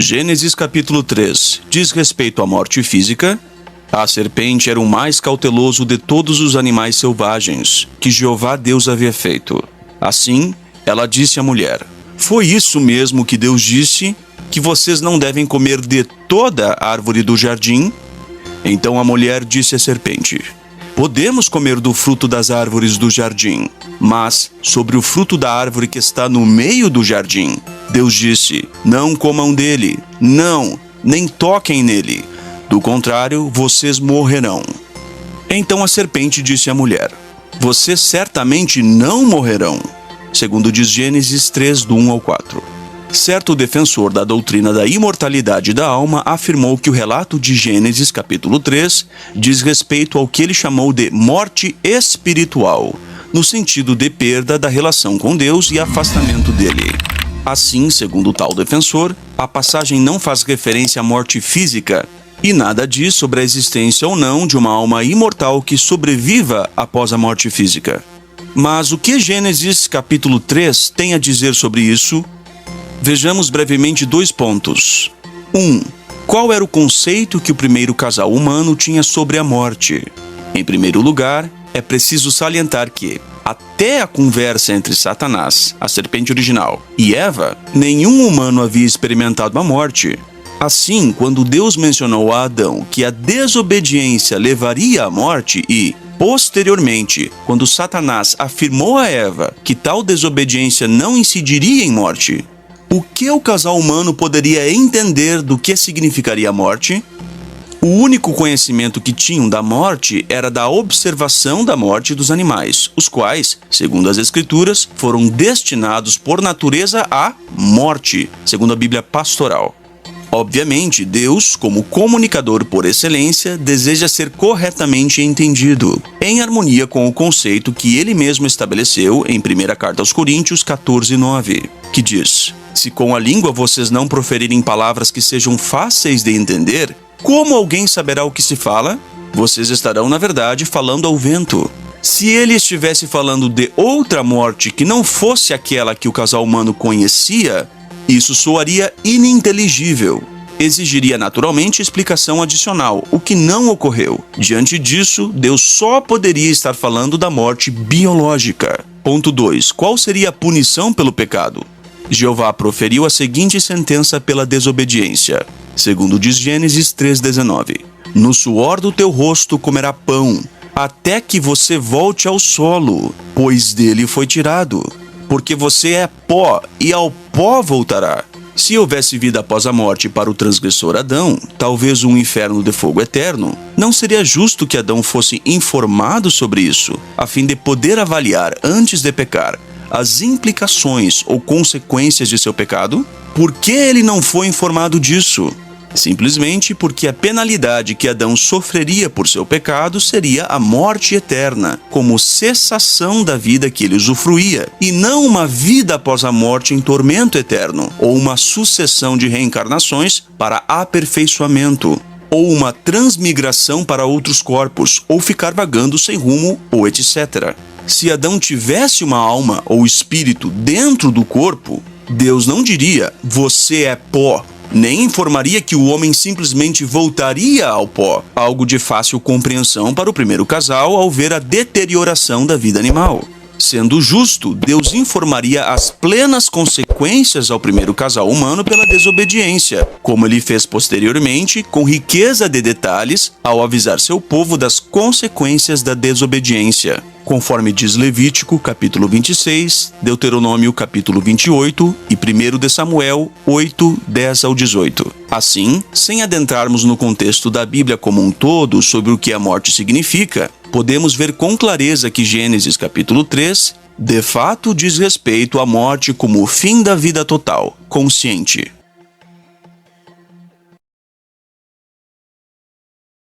Gênesis capítulo 3 diz respeito à morte física. A serpente era o mais cauteloso de todos os animais selvagens que Jeová Deus havia feito. Assim, ela disse à mulher: foi isso mesmo que Deus disse, que vocês não devem comer de toda a árvore do jardim? Então a mulher disse à serpente: podemos comer do fruto das árvores do jardim, mas sobre o fruto da árvore que está no meio do jardim, Deus disse: não comam dele, não, nem toquem nele. Do contrário, vocês morrerão. Então a serpente disse à mulher: vocês certamente não morrerão. Segundo diz Gênesis 3, do 1 ao 4. Certo defensor da doutrina da imortalidade da alma afirmou que o relato de Gênesis capítulo 3 diz respeito ao que ele chamou de morte espiritual, no sentido de perda da relação com Deus e afastamento dele. Assim, segundo tal defensor, a passagem não faz referência à morte física e nada diz sobre a existência ou não de uma alma imortal que sobreviva após a morte física. Mas o que Gênesis capítulo 3 tem a dizer sobre isso? Vejamos brevemente 2 pontos. 1. Qual era o conceito que o primeiro casal humano tinha sobre a morte? Em primeiro lugar, é preciso salientar que, até a conversa entre Satanás, a serpente original, e Eva, nenhum humano havia experimentado a morte. Assim, quando Deus mencionou a Adão que a desobediência levaria à morte e, posteriormente, quando Satanás afirmou a Eva que tal desobediência não incidiria em morte, o que o casal humano poderia entender do que significaria a morte? O único conhecimento que tinham da morte era da observação da morte dos animais, os quais, segundo as Escrituras, foram destinados por natureza à morte, segundo a Bíblia Pastoral. Obviamente, Deus, como comunicador por excelência, deseja ser corretamente entendido, em harmonia com o conceito que ele mesmo estabeleceu em 1ª Carta aos Coríntios 14:9, que diz: se com a língua vocês não proferirem palavras que sejam fáceis de entender, como alguém saberá o que se fala? Vocês estarão, na verdade, falando ao vento. Se ele estivesse falando de outra morte que não fosse aquela que o casal humano conhecia, isso soaria ininteligível. Exigiria naturalmente explicação adicional, o que não ocorreu. Diante disso, Deus só poderia estar falando da morte biológica. Ponto 2. Qual seria a punição pelo pecado? Jeová proferiu a seguinte sentença pela desobediência. Segundo diz Gênesis 3:19. No suor do teu rosto comerá pão, até que você volte ao solo, pois dele foi tirado. Porque você é pó, e ao pó voltará. Se houvesse vida após a morte para o transgressor Adão, talvez um inferno de fogo eterno, não seria justo que Adão fosse informado sobre isso, a fim de poder avaliar, antes de pecar, as implicações ou consequências de seu pecado? Por que ele não foi informado disso? Simplesmente porque a penalidade que Adão sofreria por seu pecado seria a morte eterna, como cessação da vida que ele usufruía, e não uma vida após a morte em tormento eterno, ou uma sucessão de reencarnações para aperfeiçoamento, ou uma transmigração para outros corpos, ou ficar vagando sem rumo, ou etc. Se Adão tivesse uma alma ou espírito dentro do corpo, Deus não diria: você é pó, nem informaria que o homem simplesmente voltaria ao pó, algo de fácil compreensão para o primeiro casal ao ver a deterioração da vida animal. Sendo justo, Deus informaria as plenas consequências ao primeiro casal humano pela desobediência, como ele fez posteriormente, com riqueza de detalhes, ao avisar seu povo das consequências da desobediência, conforme diz Levítico, capítulo 26, Deuteronômio, capítulo 28 e 1 de Samuel 8, 10 ao 18. Assim, sem adentrarmos no contexto da Bíblia como um todo sobre o que a morte significa, podemos ver com clareza que Gênesis capítulo 3, de fato, diz respeito à morte como o fim da vida total, consciente.